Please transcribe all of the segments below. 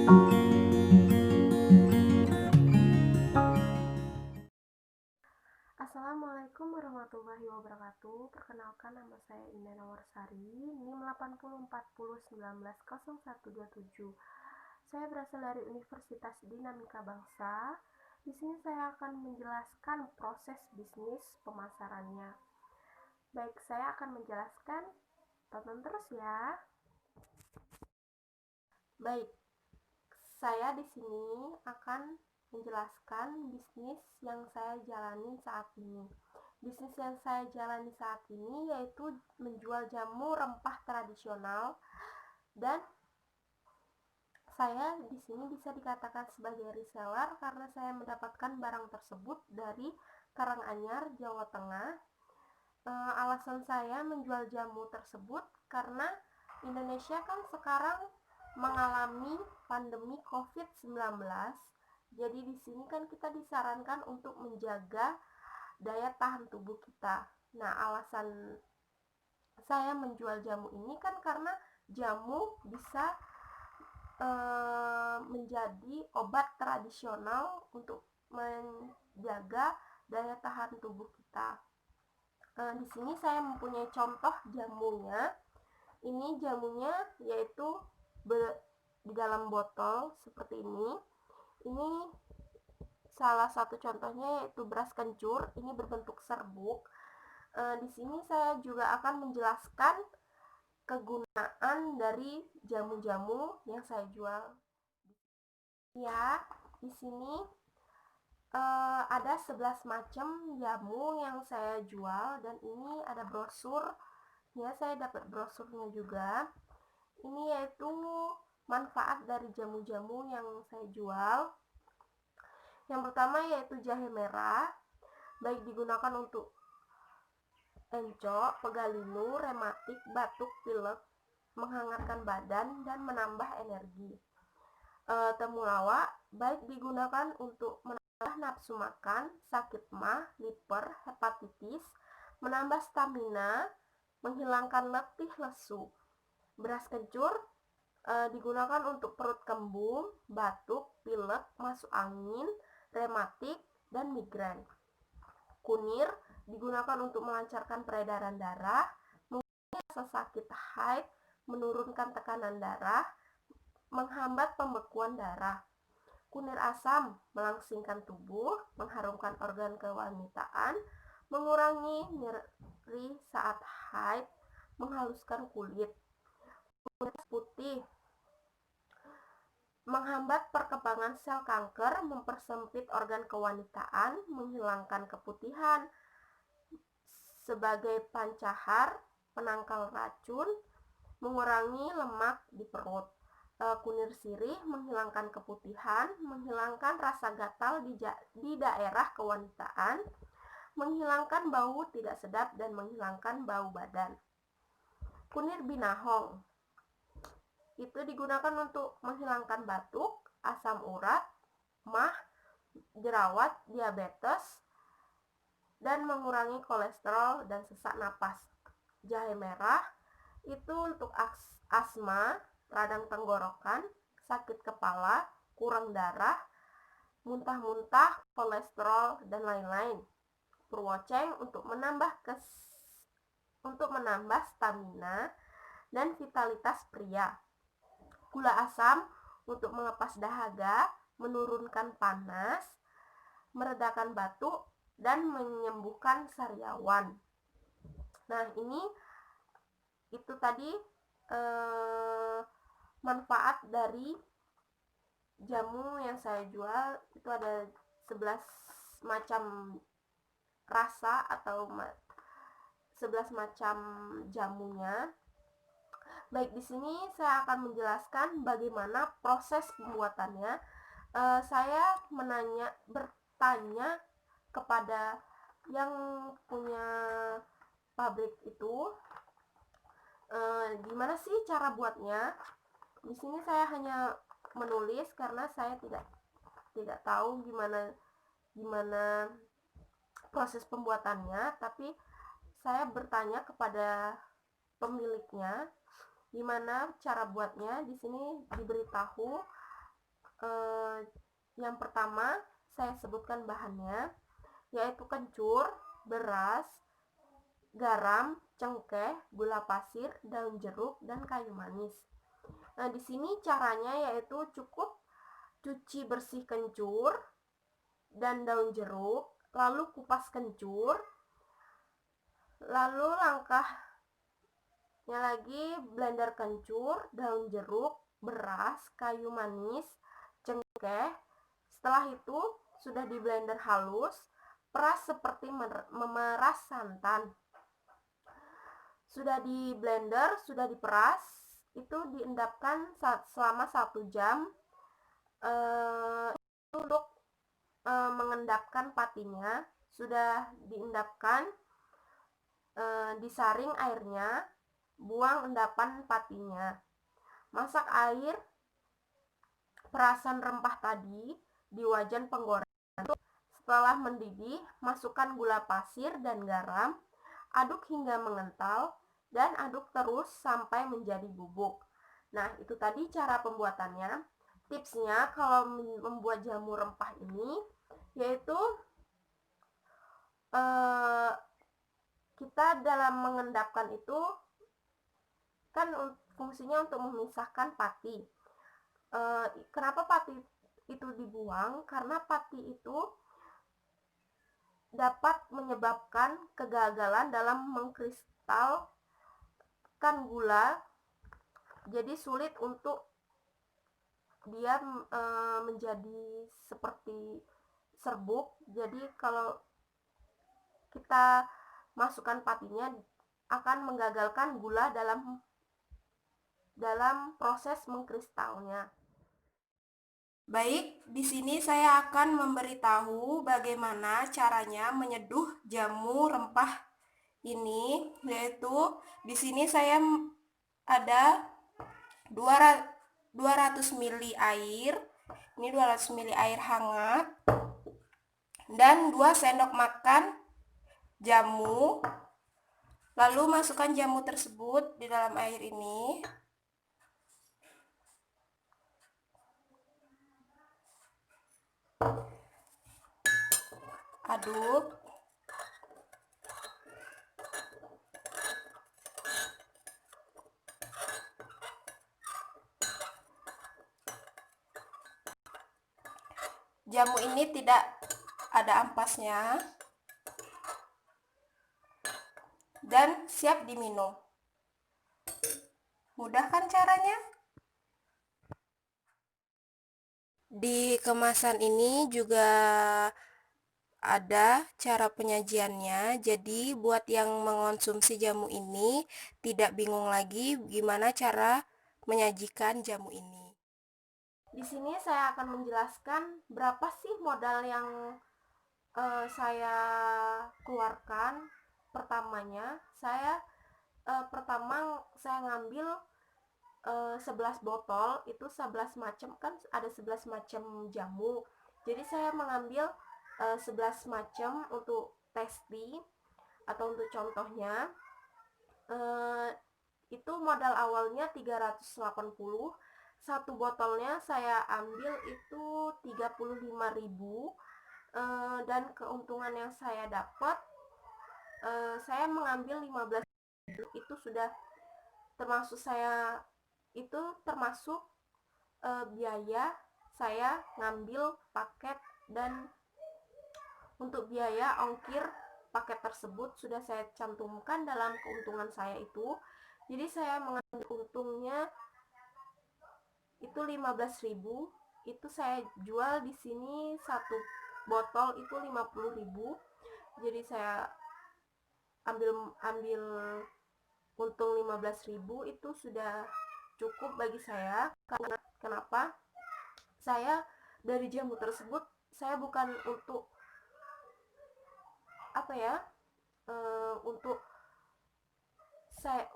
Assalamualaikum warahmatullahi wabarakatuh. Perkenalkan, nama saya Indah Nawarsari, NIM 8040190127. Saya berasal dari Universitas Dinamika Bangsa. Di sini saya akan menjelaskan proses bisnis pemasarannya. Baik, saya akan menjelaskan. Tonton terus ya. Baik, saya di sini akan menjelaskan bisnis yang saya jalani saat ini. Bisnis yang saya jalani saat ini yaitu menjual jamu rempah tradisional, dan saya di sini bisa dikatakan sebagai reseller karena saya mendapatkan barang tersebut dari Karanganyar, Jawa Tengah. Alasan saya menjual jamu tersebut karena Indonesia kan sekarang mengalami pandemi COVID-19. Jadi di sini kan kita disarankan untuk menjaga daya tahan tubuh kita. Nah, alasan saya menjual jamu ini kan karena jamu bisa menjadi obat tradisional untuk menjaga daya tahan tubuh kita. Di sini saya mempunyai contoh jamunya. Ini jamunya yaitu di dalam botol seperti ini. Ini salah satu contohnya yaitu beras kencur. Ini berbentuk serbuk. Di sini saya juga akan menjelaskan kegunaan dari jamu-jamu yang saya jual. Ya, di sini ada 11 macam jamu yang saya jual, dan ini ada brosur. Ya, saya dapat brosurnya juga. Ini yaitu manfaat dari jamu-jamu yang saya jual. Yang pertama yaitu jahe merah, baik digunakan untuk encok, pegalinu, rematik, batuk, pilek, menghangatkan badan, dan menambah energi. Temulawak, baik digunakan untuk menambah nafsu makan, sakit mah, liver, hepatitis, menambah stamina, menghilangkan letih lesu. Beras kencur digunakan untuk perut kembung, batuk, pilek, masuk angin, rematik, dan migrain. Kunir digunakan untuk melancarkan peredaran darah, mengurangi rasa sakit haid, menurunkan tekanan darah, menghambat pembekuan darah. Kunir asam melangsingkan tubuh, mengharumkan organ kewanitaan, mengurangi nyeri saat haid, menghaluskan kulit. Kunir putih menghambat perkembangan sel kanker, mempersempit organ kewanitaan, menghilangkan keputihan, sebagai pancahar, penangkal racun, mengurangi lemak di perut. Kunir sirih menghilangkan keputihan, menghilangkan rasa gatal di daerah kewanitaan, menghilangkan bau tidak sedap, dan menghilangkan bau badan. Kunir binahong itu digunakan untuk menghilangkan batuk, asam urat, mah, jerawat, diabetes, dan mengurangi kolesterol dan sesak napas. Jahe merah itu untuk asma, radang tenggorokan, sakit kepala, kurang darah, muntah-muntah, kolesterol, dan lain-lain. Purwoceng untuk menambah stamina dan vitalitas pria. Gula asam untuk melepas dahaga, menurunkan panas, meredakan batuk, dan menyembuhkan sariawan. Nah, ini itu tadi manfaat dari jamu yang saya jual. Itu ada 11 macam rasa atau 11 macam jamunya. Baik, di sini saya akan menjelaskan bagaimana proses pembuatannya. Saya bertanya kepada yang punya pabrik itu, gimana sih cara buatnya. Di sini saya hanya menulis karena saya tidak tahu gimana proses pembuatannya, tapi saya bertanya kepada pemiliknya gimana cara buatnya. Di sini diberitahu Yang pertama saya sebutkan bahannya, yaitu kencur, beras, garam, cengkeh, gula pasir, daun jeruk, dan kayu manis. Nah, di sini caranya yaitu cukup cuci bersih kencur dan daun jeruk, lalu kupas kencur, lalu langkahnya lagi blender kencur, daun jeruk, beras, kayu manis, cengkeh. Setelah itu sudah di blender halus, peras seperti memeras santan. Sudah di blender, sudah diperas, itu diendapkan selama 1 jam untuk mengendapkan patinya. Sudah diendapkan, disaring airnya, buang endapan patinya. Masak air perasan rempah tadi di wajan penggorengan. Setelah mendidih, masukkan gula pasir dan garam, aduk hingga mengental, dan aduk terus sampai menjadi bubuk. Nah, itu tadi cara pembuatannya. Tipsnya kalau membuat jamu rempah ini, yaitu kita dalam mengendapkan itu kan fungsinya untuk memisahkan pati. Kenapa pati itu dibuang? Karena pati itu dapat menyebabkan kegagalan dalam mengkristalkan gula, jadi sulit untuk dia menjadi seperti serbuk. Jadi kalau kita masukkan patinya akan menggagalkan gula dalam proses mengkristalnya. Baik, di sini saya akan memberitahu bagaimana caranya menyeduh jamu rempah ini, yaitu di sini saya ada 200 ml air. Ini 200 ml air hangat dan 2 sendok makan jamu. Lalu masukkan jamu tersebut di dalam air ini. Aduk. Jamu ini tidak ada ampasnya dan siap diminum. Mudah kan caranya? Di kemasan ini juga ada cara penyajiannya, jadi buat yang mengonsumsi jamu ini tidak bingung lagi gimana cara menyajikan jamu ini. Di sini saya akan menjelaskan berapa sih modal yang saya keluarkan. Pertamanya, pertama saya ngambil 11 botol, itu 11 macam, kan ada 11 macam jamu. Jadi saya mengambil 11 macam untuk testi atau untuk contohnya. Itu modal awalnya 380. Satu botolnya saya ambil itu 35.000. Dan keuntungan yang saya dapat, saya mengambil 15.000. Itu sudah termasuk biaya saya ngambil paket, dan untuk biaya ongkir paket tersebut sudah saya cantumkan dalam keuntungan saya itu. Jadi saya mengambil untungnya itu 15.000. Itu saya jual di sini satu botol itu 50.000. Jadi saya ambil untung 15.000, itu sudah cukup bagi saya. Karena kenapa? Saya dari jamu tersebut, saya bukan untuk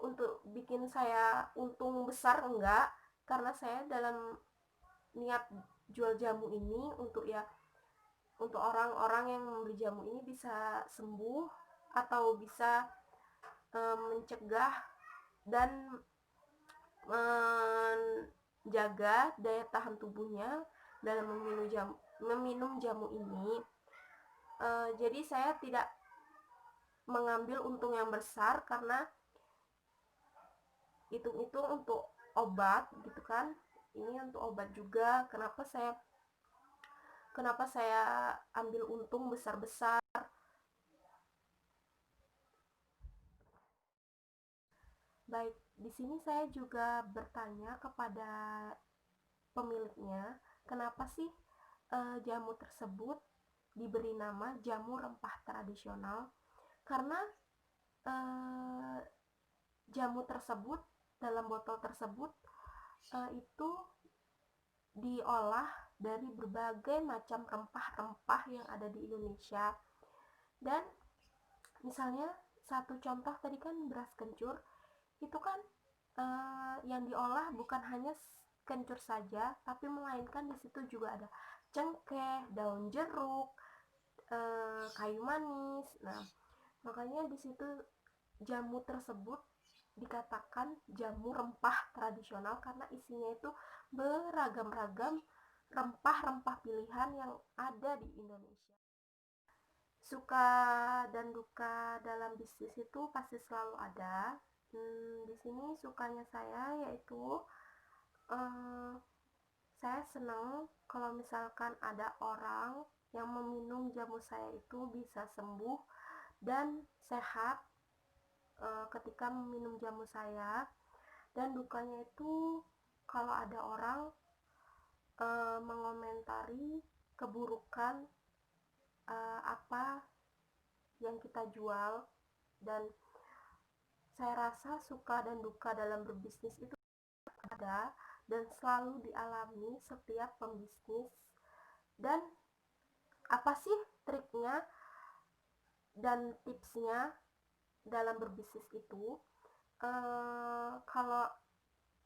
untuk bikin saya untung besar, enggak. Karena saya dalam niat jual jamu ini untuk orang-orang yang membeli jamu ini bisa sembuh atau bisa mencegah dan menjaga daya tahan tubuhnya. dalam meminum jamu ini. Jadi saya tidak mengambil untung yang besar karena hitung-hitung untuk obat gitu kan, ini untuk obat juga. Kenapa saya ambil untung besar-besar? Baik, di sini saya juga bertanya kepada pemiliknya, kenapa sih jamu tersebut diberi nama jamu rempah tradisional? Karena eh, jamu tersebut dalam botol tersebut itu diolah dari berbagai macam rempah-rempah yang ada di Indonesia. Dan misalnya satu contoh tadi kan beras kencur, itu kan yang diolah bukan hanya kencur saja, tapi melainkan di situ juga ada cengkeh, daun jeruk, kayu manis. Nah, makanya di situ jamu tersebut dikatakan jamu rempah tradisional karena isinya itu beragam-ragam rempah-rempah pilihan yang ada di Indonesia. Suka dan duka dalam bisnis itu pasti selalu ada. Di sini sukanya saya yaitu saya senang kalau misalkan ada orang yang meminum jamu saya itu bisa sembuh dan sehat ketika meminum jamu saya. Dan dukanya itu kalau ada orang mengomentari keburukan apa yang kita jual. Dan saya rasa suka dan duka dalam berbisnis itu ada dan selalu dialami setiap pembisnis. Dan apa sih triknya dan tipsnya dalam berbisnis itu? Kalau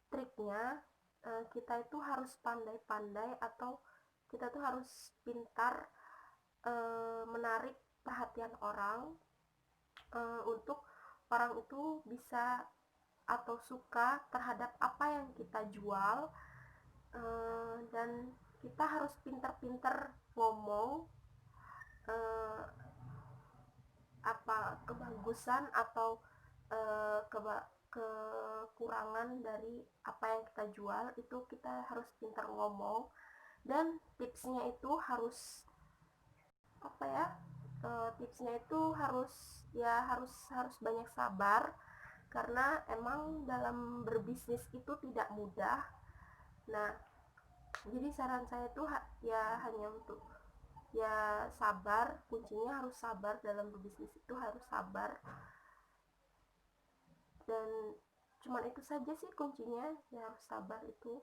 triknya, kita itu harus pandai-pandai atau kita tuh harus pintar menarik perhatian orang, untuk orang itu bisa atau suka terhadap apa yang kita jual. Dan kita harus pintar-pintar ngomong apa kebagusan atau kekurangan dari apa yang kita jual, itu kita harus pintar ngomong. Dan tipsnya itu harus apa ya, tipsnya itu harus harus banyak sabar karena emang dalam berbisnis itu tidak mudah. Nah, jadi saran saya tuh hanya untuk sabar. Kuncinya harus sabar, dalam berbisnis itu harus sabar. Dan cuman itu saja sih kuncinya, ya harus sabar itu.